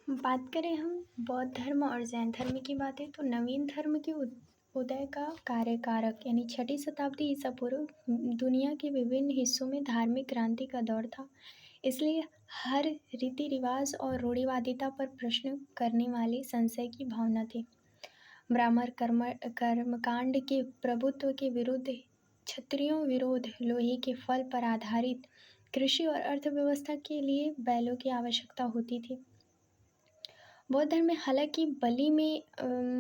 बात करें हम बौद्ध धर्म और जैन धर्म की बातें तो नवीन धर्म के उदय का कार्यकारक यानी छठी शताब्दी ईसा पूर्व दुनिया के विभिन्न हिस्सों में धार्मिक क्रांति का दौर था। इसलिए हर रीति रिवाज और रूढ़िवादिता पर प्रश्न करने वाली संशय की भावना थी। ब्राह्मण कर्मकांड के प्रभुत्व के विरुद्ध, क्षत्रियों विरोध, लोहे के फल पर आधारित कृषि और अर्थव्यवस्था के लिए बैलों की आवश्यकता होती थी। बौद्ध धर्म में हालांकि बलि में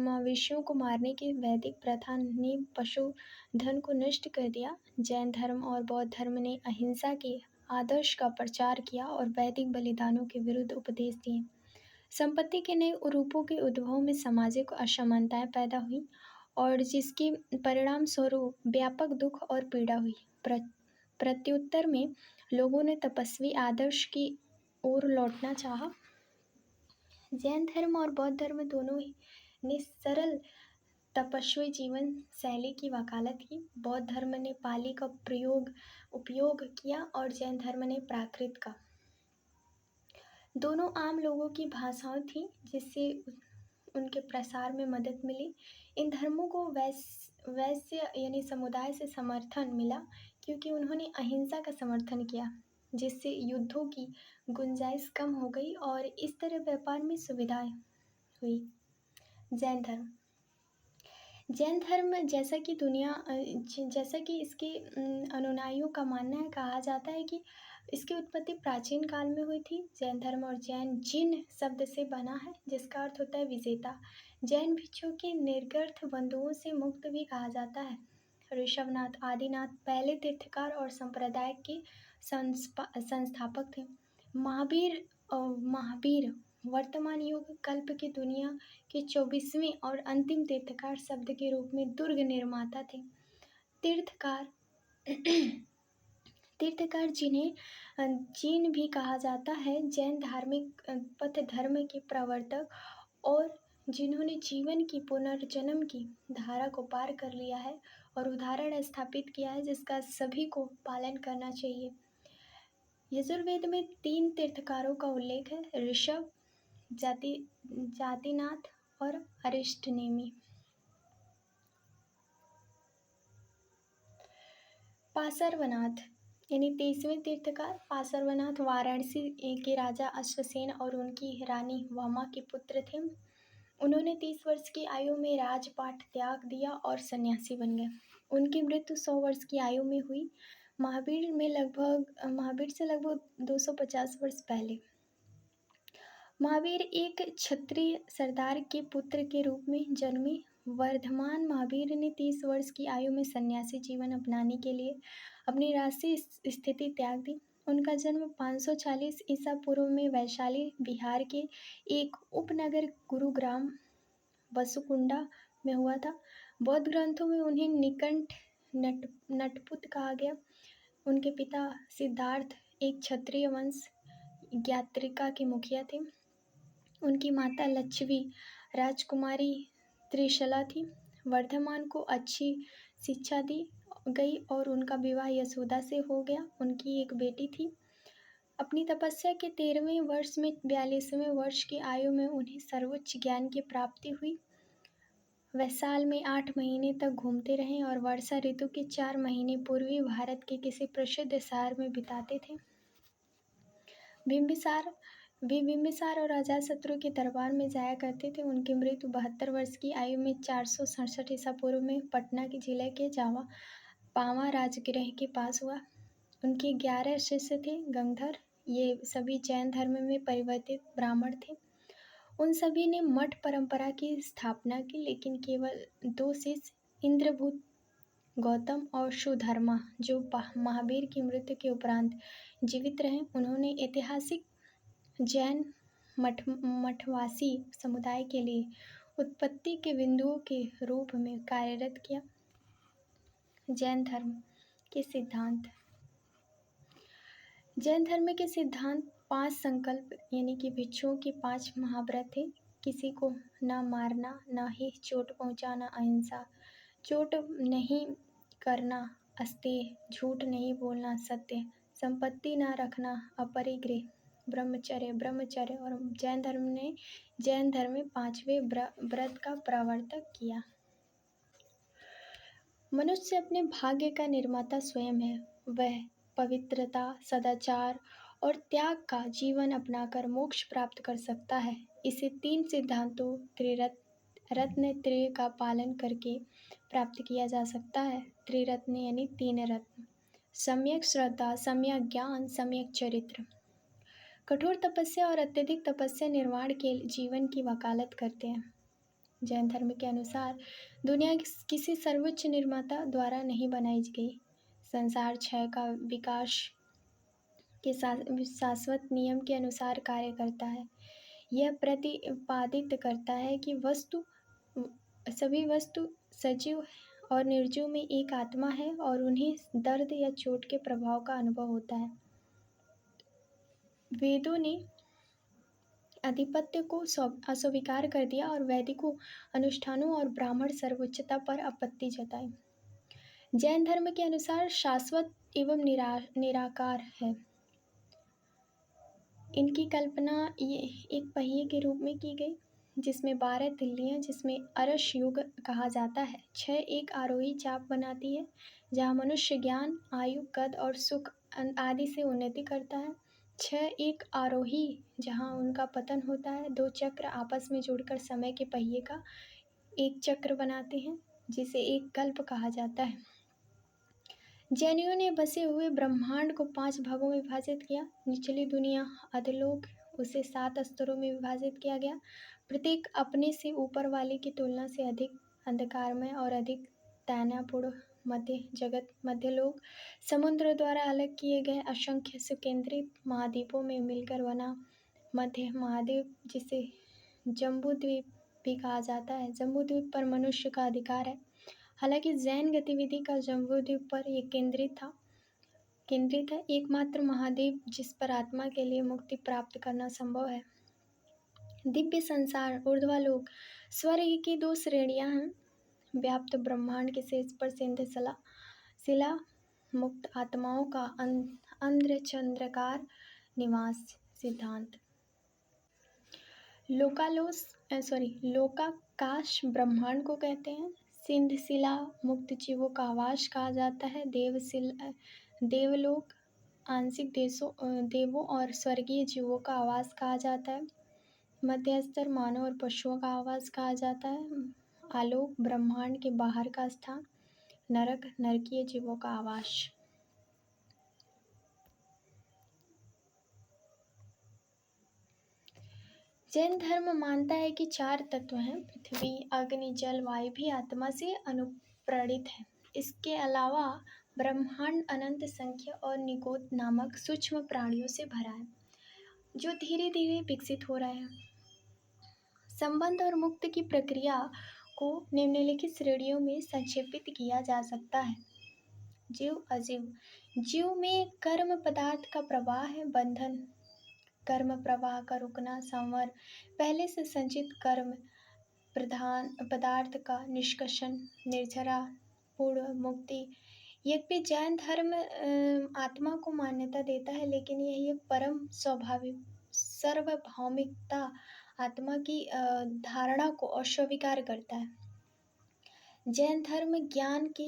मवेशियों को मारने की वैदिक प्रथा ने पशुधन को नष्ट कर दिया। जैन धर्म और बौद्ध धर्म ने अहिंसा के आदर्श का प्रचार किया और वैदिक बलिदानों के विरुद्ध उपदेश दिए। संपत्ति के नए रूपों के उद्भव में सामाजिक असमानताएं पैदा हुई और जिसके परिणाम स्वरूप व्यापक दुख और पीड़ा हुई। प्रत्युत्तर में लोगों ने तपस्वी आदर्श की ओर लौटना चाहा। जैन धर्म और बौद्ध धर्म दोनों ही ने सरल तपस्वी जीवन शैली की वकालत की। बौद्ध धर्म ने पाली का उपयोग किया और जैन धर्म ने प्राकृत का। दोनों आम लोगों की भाषाएं थीं जिससे उनके प्रसार में मदद मिली। इन धर्मों को वैश्य यानी समुदाय से समर्थन मिला क्योंकि उन्होंने अहिंसा का समर्थन किया, जिससे युद्धों की गुंजाइश कम हो गई और इस तरह व्यापार में सुविधाएं हुई। जैन धर्म जैसा कि इसके अनुयायियों का मानना है, कहा जाता है कि इसकी उत्पत्ति प्राचीन काल में हुई थी। जैन धर्म और जैन जिन शब्द से बना है जिसका अर्थ होता है विजेता। जैन भिक्षुओं के निर्गर्थ बंधुओं से मुक्त भी कहा जाता है। ऋषभनाथ आदिनाथ पहले तीर्थकार और संप्रदाय के संस्थापक थे। महावीर वर्तमान युग कल्प की दुनिया के 24वें और अंतिम तीर्थकार शब्द के रूप में दुर्ग निर्माता थे। तीर्थकार जिन्हें जिन भी कहा जाता है, जैन धार्मिक पथ धर्म के प्रवर्तक और जिन्होंने जीवन की पुनर्जन्म की धारा को पार कर लिया है और उदाहरण स्थापित किया है जिसका सभी को पालन करना चाहिए। यजुर्वेद में 3 तीर्थकारों का उल्लेख है, ऋषभ, जातिनाथ और अरिष्टनेमि। पार्श्वनाथ यानी 23वें तीर्थकार। पार्श्वनाथ वाराणसी के राजा अश्वसेन और उनकी रानी वामा के पुत्र थे। उन्होंने 30 वर्ष की आयु में राजपाट त्याग दिया और सन्यासी बन गए। उनकी मृत्यु 100 वर्ष की आयु में हुई। महावीर से लगभग 250 वर्ष पहले। महावीर एक क्षत्रिय सरदार के पुत्र के रूप में जन्मे। वर्धमान महावीर ने 30 वर्ष की आयु में सन्यासी जीवन अपनाने के लिए अपनी राष्ट्रीय स्थिति त्याग दी। उनका जन्म 540 ईसा पूर्व में वैशाली, बिहार के एक उपनगर गुरुग्राम वसुकुंडा में हुआ था। बौद्ध ग्रंथों में उन्हें निकंठ नटपुत कहा गया। उनके पिता सिद्धार्थ एक क्षत्रिय वंश ज्ञात्रिका के मुखिया थे। उनकी माता लच्छवी राजकुमारी त्रिशला थी। वर्धमान को अच्छी शिक्षा दी गई और उनका विवाह यशोदा से हो गया। उनकी एक बेटी थी। अपनी तपस्या के 13वें वर्ष में 42वें वर्ष की आयु में उन्हें सर्वोच्च ज्ञान की प्राप्ति हुई। वह साल में 8 महीने तक घूमते रहे और वर्षा ऋतु के 4 महीने पूर्वी भारत के किसी प्रसिद्ध शहर में बिताते थे। बिंबिसार और अजातशत्रु के दरबार में जाया करते थे। उनकी मृत्यु 72 वर्ष की आयु में 467 ईसा पूर्व में पटना के जिले के पावा राजगृह के पास हुआ। उनके 11 शिष्य थे। गंगधर, ये सभी जैन धर्म में परिवर्तित ब्राह्मण थे। उन सभी ने मठ परंपरा की स्थापना की, लेकिन केवल 2 शिष्य इंद्रभूत गौतम और सुधर्मा, जो महावीर की मृत्यु के उपरांत जीवित रहे, उन्होंने ऐतिहासिक जैन मठवासी समुदाय के लिए उत्पत्ति के बिंदुओं के रूप में कार्यरत किया। जैन धर्म के सिद्धांत। जैन धर्म के सिद्धांत 5 संकल्प यानी कि भिक्षुओं के 5 महाव्रत थे। किसी को न मारना, न ही चोट पहुंचाना, अहिंसा, चोट नहीं करना, अस्तेय, झूठ नहीं बोलना, सत्य, संपत्ति न रखना, अपरिग्रह, ब्रह्मचर्य ब्रह्मचर्य और जैन धर्म में 5वें व्रत का प्रवर्तक किया। मनुष्य अपने भाग्य का निर्माता स्वयं है। वह पवित्रता, सदाचार और त्याग का जीवन अपनाकर मोक्ष प्राप्त कर सकता है। इसे 3 सिद्धांतों रत्न त्रय का पालन करके प्राप्त किया जा सकता है। त्रिरत्न यानी 3 रत्न: सम्यक श्रद्धा, सम्यक ज्ञान, सम्यक चरित्र। कठोर तपस्या और अत्यधिक तपस्या निर्वाण के जीवन की वकालत करते हैं। जैन धर्म के अनुसार दुनिया किसी सर्वोच्च निर्माता द्वारा नहीं बनाई गई। संसार क्षय का विकास के शाश्वत नियम के अनुसार कार्य करता है। यह प्रतिपादित करता है कि सभी वस्तु सजीव और निर्जीव में एक आत्मा है और उन्हें दर्द या चोट के प्रभाव का अनुभव होता है। वेदों ने आधिपत्य को अस्वीकार कर दिया और वैदिकों अनुष्ठानों और ब्राह्मण सर्वोच्चता पर आपत्ति जताई। जैन धर्म के अनुसार शाश्वत एवं निराकार है। इनकी कल्पना ये एक पहिए के रूप में की गई, जिसमें 12 तिल्लियां, जिसमें अरश युग कहा जाता है। 6 एक आरोही चाप बनाती है, जहाँ मनुष्य ज्ञान, आयु, कद और सुख आदि से उन्नति करता है। 6 एक आरोही, जहाँ उनका पतन होता है। 2 चक्र आपस में जुड़कर समय के पहिए का एक चक्र बनाते हैं, जिसे एक कल्प कहा जाता है। जैनियों ने बसे हुए ब्रह्मांड को 5 भागों में विभाजित किया। निचली दुनिया अधोलोक, उसे 7 स्तरों में विभाजित किया गया। प्रत्येक अपने से ऊपर वाले की तुलना से अधिक अंधकारमय और अधिक तनावपूर्ण मध्य जगत, मध्यलोक, समुद्र द्वारा अलग किए गए असंख्य सुकेंद्रित महाद्वीपों में मिलकर बना मध्य महाद्वीप, जिसे जम्बूद्वीप भी कहा जाता है। जम्बूद्वीप पर मनुष्य का अधिकार है। हालांकि जैन गतिविधि का जम्बूद्वीप पर यह केंद्रित है, एकमात्र महाद्वीप जिस पर आत्मा के लिए मुक्ति प्राप्त करना संभव है। दिव्य संसार, ऊर्ध्वलोक, स्वर्ग की 2 श्रेणियां हैं। व्याप्त ब्रह्मांड के शीर्ष पर शिला मुक्त आत्माओं का अंध्रचंद्राकार निवास सिद्धांत। लोकाकाश ब्रह्मांड को कहते हैं। सिंध शिला मुक्त जीवों का आवास कहा जाता है। देवलोक आंशिक देवों और स्वर्गीय जीवों का आवास कहा जाता है। मध्यस्तर मानव और पशुओं का आवास कहा जाता है। आलोक ब्रह्मांड के बाहर का स्थान। नरक नरकीय जीवों का आवास। जैन धर्म मानता है कि 4 तत्व हैं: पृथ्वी, अग्नि, जल, वायु भी आत्मा से अनुप्राणित है। इसके अलावा ब्रह्मांड अनंत संख्या और निगोद नामक सूक्ष्म प्राणियों से भरा है, जो धीरे धीरे विकसित हो रहे हैं। संबंध और मुक्त की प्रक्रिया को निम्नलिखित श्रेणियों में संक्षेपित किया जा सकता है। जीव, अजीव। जीव में कर्म पदार्थ का प्रवाह है। बंधन, कर्म प्रवाह का रुकना। संवर, पहले से संचित कर्म पदार्थ का निष्कर्षण। निर्झरा, पूर्ण मुक्ति। यद्यपि जैन धर्म आत्मा को मान्यता देता है, लेकिन यह एक परम स्वाभाविक सार्वभौमिकता आत्मा की धारणा को अस्वीकार करता है। जैन धर्म ज्ञान के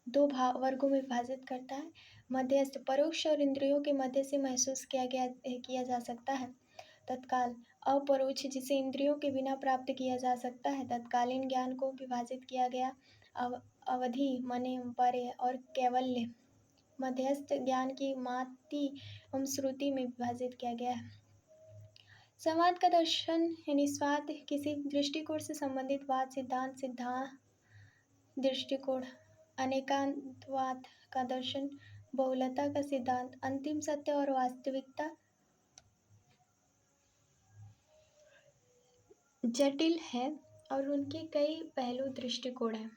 2 वर्गों में विभाजित करता है: मध्यस्थ, परोक्ष और इंद्रियों के मध्य से महसूस किया जा सकता है। तत्काल, अपरोक्ष, जिसे इंद्रियों के बिना प्राप्त किया जा सकता है। तत्कालीन ज्ञान को विभाजित किया गया: अवधि, मने, परे और कैवल्य। मध्यस्थ ज्ञान की माति एवं श्रुति में विभाजित किया गया है। संवाद का दर्शन यानी स्वाद, किसी दृष्टिकोण से संबंधित वाद। सिद्धांत दृष्टिकोण। अनेकांतवाद का दर्शन। बहुलता का सिद्धांत। अंतिम सत्य और वास्तविकता जटिल है और उनके कई पहलू दृष्टिकोण हैं।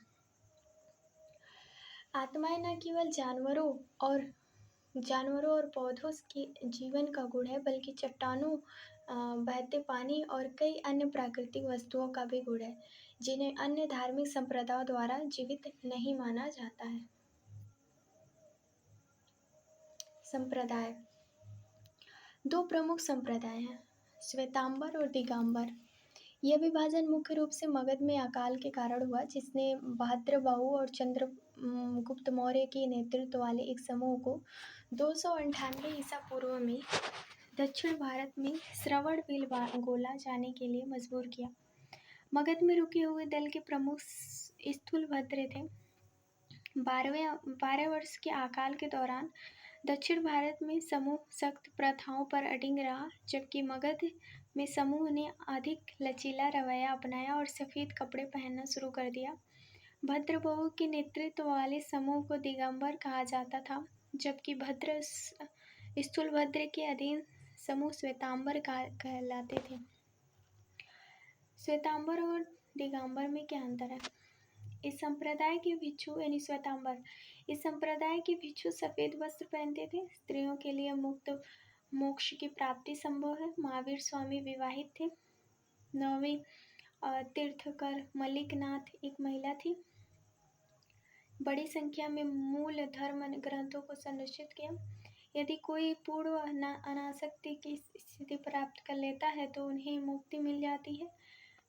आत्माएं न केवल जानवरों और पौधों के जीवन का गुण है, बल्कि चट्टानों, बहते पानी और कई अन्य प्राकृतिक वस्तुओं का भी गुण है, जिन्हें अन्य धार्मिक संप्रदायों द्वारा जीवित नहीं माना जाता है। संप्रदाय दो प्रमुख संप्रदाय हैं, श्वेतांबर और दिगंबर। यह विभाजन मुख्य रूप से मगध में अकाल के कारण हुआ, जिसने भाद्रबाहु और चंद्रगुप्त मौर्य के नेतृत्व वाले एक समूह को 298 ईसा पूर्व में दक्षिण भारत में श्रवणबेलगोला जाने के लिए मजबूर किया। मगध में रुके हुए दल के प्रमुख स्थूलभद्र थे। 12 वर्ष के अकाल के दौरान दक्षिण भारत में समूह सख्त प्रथाओं पर अडिग रहा, जबकि मगध में समूह ने अधिक लचीला रवैया अपनाया और सफ़ेद कपड़े पहनना शुरू कर दिया। भद्रबाहु के नेतृत्व वाले समूह को दिगंबर कहा जाता था, जबकि स्थूलभद्र के अधीन समूह श्वेतांबर कहलाते थे। श्वेतांबर और दिगंबर में क्या अंतर है? इस संप्रदाय के भिक्षु यानी श्वेतांबर, इस संप्रदाय के भिक्षु सफ़ेद वस्त्र पहनते थे। स्त्रियों के लिए मुक्त मोक्ष की प्राप्ति संभव है। महावीर स्वामी विवाहित थे। 9वें तीर्थकर मलिकनाथ एक महिला थी। बड़ी संख्या में मूल धर्म ग्रंथों को संरक्षित किया। यदि कोई पूर्व अनासक्ति की स्थिति प्राप्त कर लेता है तो उन्हें मुक्ति मिल जाती है,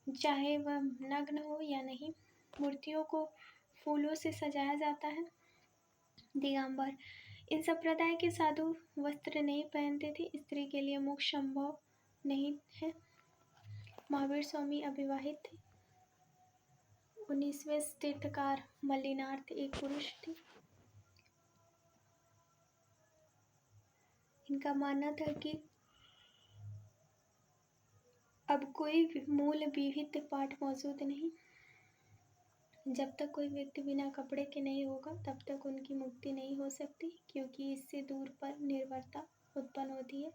चाहे वह नग्न हो या नहीं। मूर्तियों को फूलों से सजाया जाता है। दिगंबर, इन संप्रदाय के साधु वस्त्र नहीं पहनते थे। स्त्री के लिए मोक्ष संभव नहीं है। महावीर स्वामी अविवाहित थे। 19वें तीर्थकार मल्लिनाथ एक पुरुष थे। इनका मानना था कि अब कोई मूल विहित पाठ मौजूद नहीं। जब तक कोई व्यक्ति बिना कपड़े के नहीं होगा तब तक उनकी मुक्ति नहीं हो सकती, क्योंकि इससे दूर पर निर्भरता उत्पन्न होती है,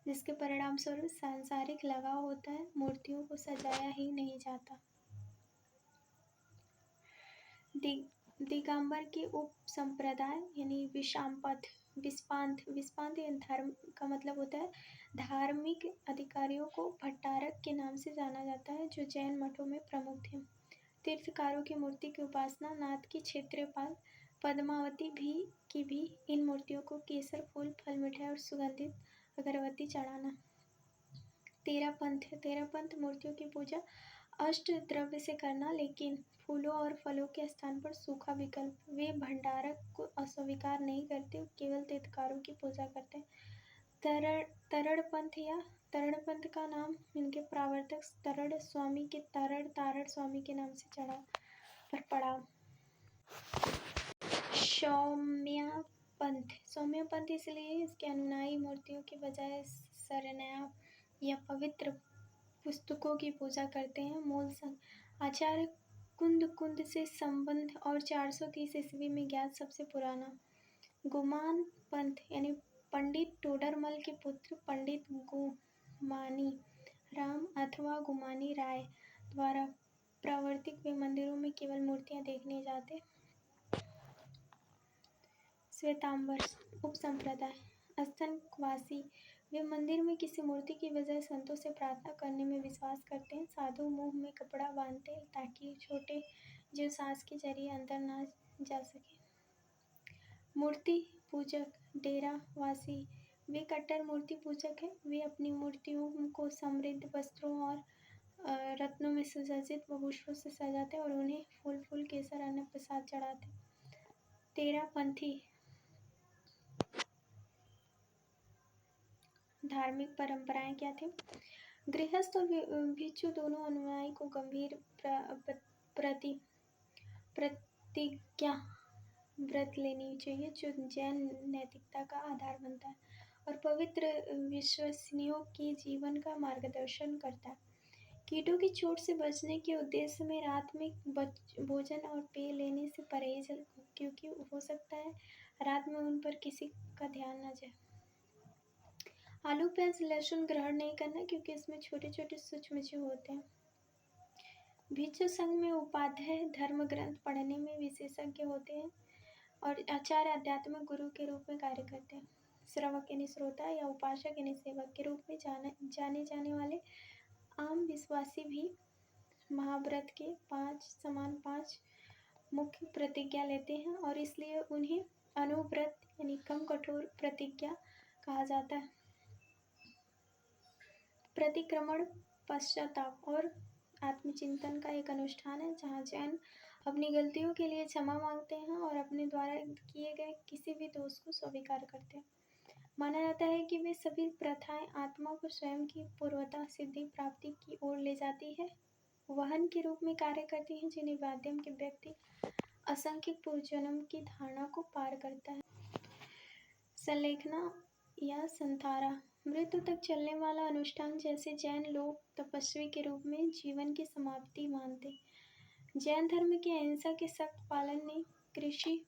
जिसके परिणाम स्वरूप सांसारिक लगाव होता है। मूर्तियों को सजाया ही नहीं जाता। दिगंबर के उप संप्रदाय यानी विषामपथ, विस्पांत धर्म का मतलब होता है धार्मिक अधिकारियों को भट्टारक के नाम से जाना जाता है, जो जैन मठों में प्रमुख थे। तीर्थकारों की मूर्ति की उपासना, नाथ की क्षेत्रपाल पद्मावती भी इन मूर्तियों को केसर फूल, फल, मिठाई और सुगंधित अगरबत्ती चढ़ाना। तेरह पंथ मूर्तियों की पूजा अष्ट द्रव्य से करना, लेकिन फूलों और फलों के स्थान पर सूखा विकल्प। वे भंडारक को अस्वीकार नहीं करते, केवल तीर्थकारों की पूजा करते हैं। तरण पंथ का नाम इनके प्रवर्तक तरड़ स्वामी के तारड़ स्वामी के नाम से पड़ा। सौम्य पंथ इसलिए इसके अनुयायी मूर्तियों के बजाय सरनाया या पवित्र पुस्तकों की पूजा करते हैं। मूल आचार्य कुंद से संबंध और 430 ईस्वी में ज्ञात सबसे पुराना। गुमान पंथ यानी पंडित टोडरमल के पुत्र पंडित गुमानी राम अथवा गुमानी राय द्वारा प्रवर्तित। वे मंदिरों में केवल मूर्तियां देखने जाते। श्वेतांबर उप संप्रदाय अस्तंकवासी, वे मंदिर में किसी मूर्ति की बजाय संतों से प्रार्थना करने में विश्वास करते हैं। साधु मुंह में कपड़ा बांधते हैं ताकि छोटे जीव सांस के जरिए अंदर ना जा सके। मूर्ति पूजक डेरावासी, वे कट्टर मूर्ति पूजक हैं। वे अपनी मूर्तियों को समृद्ध वस्त्रों और रत्नों में सुसज्जित व पुष्पों से सजाते और उन्हें फूल केसर अन्न प्रसाद चढ़ाते। तेरापंथी धार्मिक परंपराएं क्या थी? गृहस्थ और भिक्षु दोनों अनुयायी को गंभीर प्रतिज्ञा व्रत लेनी चाहिए, जो जैन नैतिकता का आधार बनता है और पवित्र विश्वसनीयों के जीवन का मार्गदर्शन करता है। कीटों की चोट से बचने के उद्देश्य में रात में भोजन और पेय लेने से परहेज, क्योंकि हो सकता है रात में उन पर किसी का ध्यान न जाए। आलू, प्याज, लहसुन ग्रहण नहीं करना, क्योंकि इसमें छोटे छोटे सूक्ष्म जीव होते हैं। भिक्षु संघ में उपाध्याय धर्म ग्रंथ पढ़ने में विशेषज्ञ होते हैं और आचार्य आध्यात्मिक गुरु के रूप में कार्य करते हैं। श्रवक यानी श्रोता या उपासक यानी सेवक के रूप में जाने जाने वाले आम विश्वासी भी महाव्रत के 5 मुख्य प्रतिज्ञा लेते हैं और इसलिए उन्हें अनुव्रत यानी कम कठोर प्रतिज्ञा कहा जाता है। प्रतिक्रमण पश्चाताप और आत्मचिंतन का एक अनुष्ठान है, जहाँ जैन अपनी गलतियों के लिए क्षमा मांगते हैं और अपने द्वारा किए गए किसी भी दोष को स्वीकार करते हैं। माना जाता है कि वे सभी प्रथाएं आत्मा को स्वयं की पूर्वता सिद्धि प्राप्ति की ओर ले जाती है, वाहन के रूप में कार्य करती हैं, जिन्हें माध्यम के व्यक्ति असंख्य पूर्वजन्म की धारणा को पार करता है। संलेखना या संतारा मृत्यु तक चलने वाला अनुष्ठान, जैसे जैन लोग तपस्वी के रूप में जीवन की समाप्ति मानते। जैन धर्म की अहिंसा के सख्त पालन ने कृषि